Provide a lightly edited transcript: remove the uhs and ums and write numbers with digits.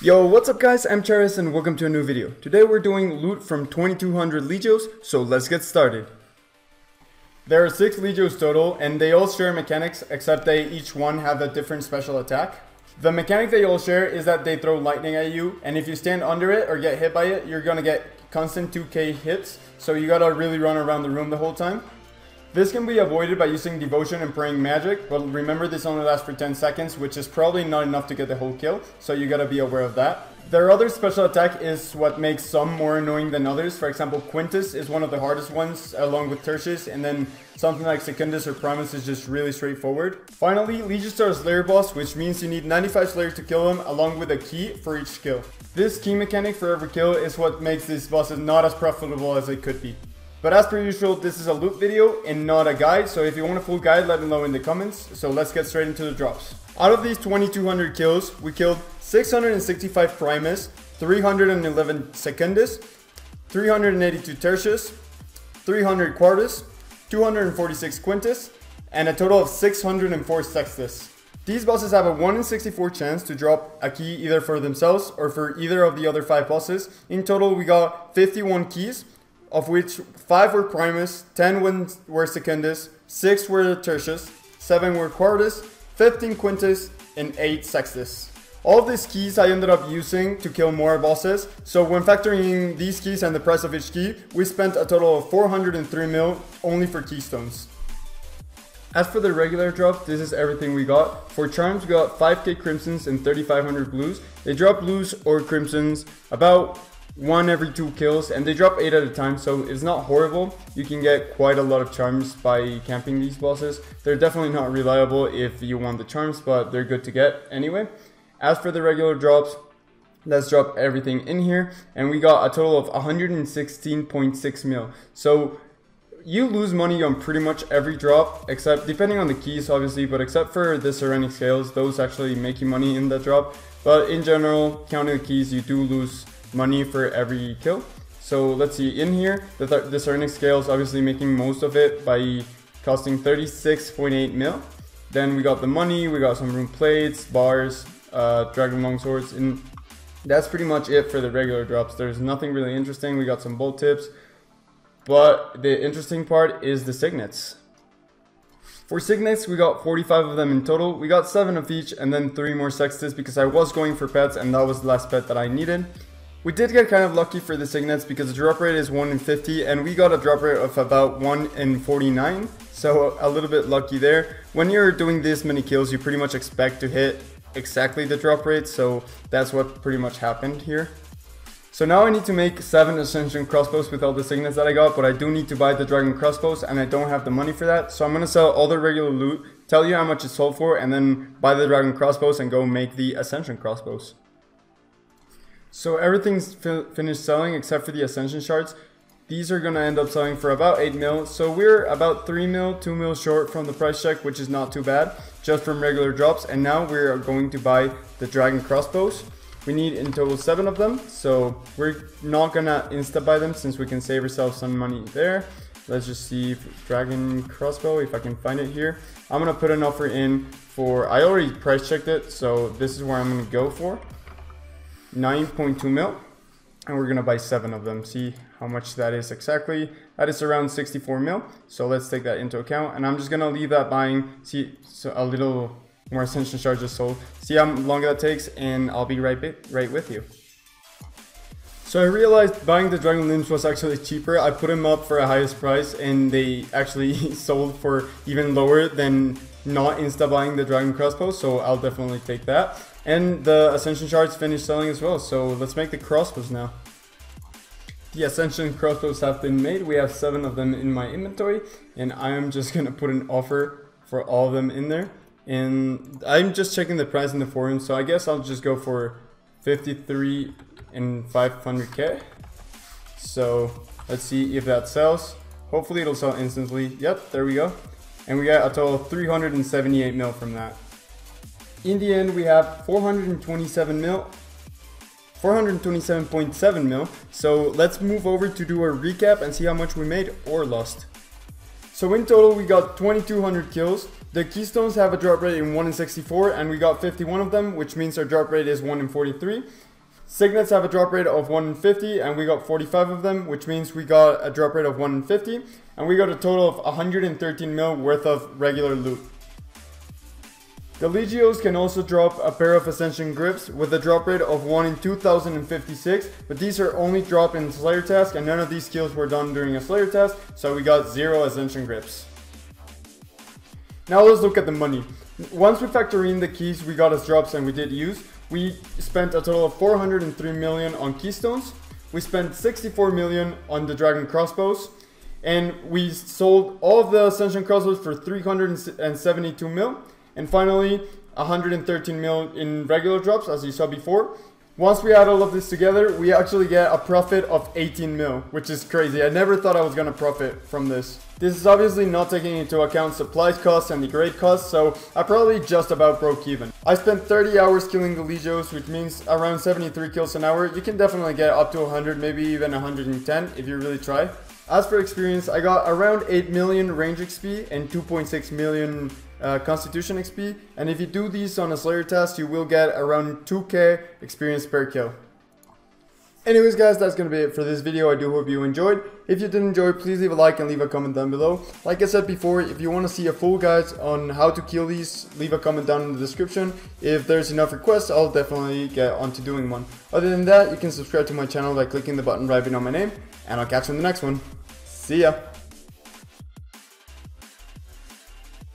Yo, what's up guys, I'm Charis and welcome to a new video. Today we're doing loot from 2200 Legios, so let's get started. There are 6 Legios total and they all share mechanics except they each one have a different special attack. The mechanic they all share is that they throw lightning at you, and if you stand under it or get hit by it, you're gonna get constant 2k hits, so you gotta really run around the room the whole time. This can be avoided by using Devotion and Praying Magic, but remember this only lasts for 10 seconds, which is probably not enough to get the whole kill, so you gotta be aware of that. Their other special attack is what makes some more annoying than others. For example, Quintus is one of the hardest ones, along with Tertius, and then something like Secundus or Primus is just really straightforward. Finally, Legions are a Slayer boss, which means you need 95 Slayers to kill them, along with a key for each kill. This key mechanic for every kill is what makes these bosses not as profitable as they could be. But as per usual, this is a loot video and not a guide, so if you want a full guide, let me know in the comments. So let's get straight into the drops. Out of these 2200 kills, we killed 665 Primus, 311 Secundus, 382 Tertius, 300 Quartus, 246 Quintus, and a total of 604 Sextus. These bosses have a 1 in 64 chance to drop a key either for themselves or for either of the other 5 bosses. In total, we got 51 keys, of which 5 were Primus, 10 were Secundus, 6 were Tertius, 7 were Quartus, 15 Quintus, and 8 Sextus. All of these keys I ended up using to kill more bosses, so when factoring in these keys and the price of each key, we spent a total of 403 mil only for keystones. As for the regular drop, this is everything we got. For charms, we got 5k crimsons and 3500 blues. They drop blues or crimsons about 1 every 2 kills, and they drop 8 at a time, so it's not horrible. You can get quite a lot of charms by camping these bosses. They're definitely not reliable if you want the charms, but they're good to get anyway. As for the regular drops, let's drop everything in here, and we got a total of 116.6 mil. So you lose money on pretty much every drop, except depending on the keys obviously, but except for the Serenic Scales, those actually make you money in the drop. But in general, counting the keys, you do lose money for every kill. So let's see, in here, the Serenic Scales obviously making most of it by costing 36.8 mil. Then we got the money, we got some rune plates, bars, dragon longswords, and that's pretty much it for the regular drops. There's nothing really interesting. We got some bolt tips, but the interesting part is the signets. For signets, we got 45 of them in total. We got 7 of each and then 3 more Sextus because I was going for pets and that was the last pet that I needed. We did get kind of lucky for the signets because the drop rate is 1 in 50 and we got a drop rate of about 1 in 49. So a little bit lucky there. When you're doing this many kills, you pretty much expect to hit exactly the drop rate. So that's what pretty much happened here. So now I need to make 7 Ascension crossbows with all the signets that I got, but I do need to buy the dragon crossbows and I don't have the money for that. So I'm going to sell all the regular loot, tell you how much it's sold for, and then buy the dragon crossbows and go make the Ascension crossbows. So everything's finished selling except for the Ascension shards. These are going to end up selling for about 8 mil. So we're about 3 mil, 2 mil short from the price check, which is not too bad, just from regular drops. And now we're going to buy the dragon crossbows. We need in total 7 of them, so we're not gonna insta buy them since we can save ourselves some money there. Let's just see if dragon crossbow, if I can find it here. I'm gonna put an offer in for, I already price checked it, so this is where I'm gonna go for 9.2 mil, and we're gonna buy 7 of them. See how much that is exactly. That is around 64 mil, so let's take that into account, and I'm just gonna leave that buying, see, so a little more Ascension charges sold. See how long that takes, and I'll be right with you. So I realized buying the dragon limbs was actually cheaper. I put them up for a highest price, and they actually sold for even lower than not insta buying the dragon crossbow. So I'll definitely take that. And the Ascension shards finished selling as well. So let's make the crossbows now. The Ascension crossbows have been made. We have 7 of them in my inventory, and I am just gonna put an offer for all of them in there. And I'm just checking the price in the forum, so I guess I'll just go for 53 and 500k. So let's see if that sells. Hopefully it'll sell instantly. Yep, there we go. And we got a total of 378 mil from that. In the end, we have 427 mil. 427.7 mil. So let's move over to do a recap and see how much we made or lost. So in total, we got 2200 kills. The keystones have a drop rate in 1 in 64, and we got 51 of them, which means our drop rate is 1 in 43. Signets have a drop rate of 1 in 50, and we got 45 of them, which means we got a drop rate of 1 in 50, and we got a total of 113 mil worth of regular loot. The Legios can also drop a pair of Ascension Grips with a drop rate of 1 in 2056, but these are only dropped in Slayer task, and none of these kills were done during a Slayer task, so we got 0 Ascension Grips. Now let's look at the money. Once we factor in the keys we got as drops and we did use, we spent a total of 403 million on keystones, we spent 64 million on the dragon crossbows, and we sold all of the Ascension crossbows for 372 mil, and finally 113 mil in regular drops, as you saw before. Once we add all of this together, we actually get a profit of 18 mil, which is crazy. I never thought I was gonna profit from this. This is obviously not taking into account supplies costs and the grade costs, so I probably just about broke even. I spent 30 hours killing the Legios, which means around 73 kills an hour. You can definitely get up to 100, maybe even 110 if you really try. As for experience, I got around 8 million range XP and 2.6 million Constitution XP, and if you do these on a Slayer task, you will get around 2k experience per kill. Anyways guys, that's gonna be it for this video. I do hope you enjoyed. If you did enjoy, please leave a like and leave a comment down below. Like I said before, if you want to see a full guide on how to kill these, leave a comment down in the description. If there's enough requests, I'll definitely get onto doing one. Other than that, you can subscribe to my channel by clicking the button right below my name, and I'll catch you in the next one. See ya!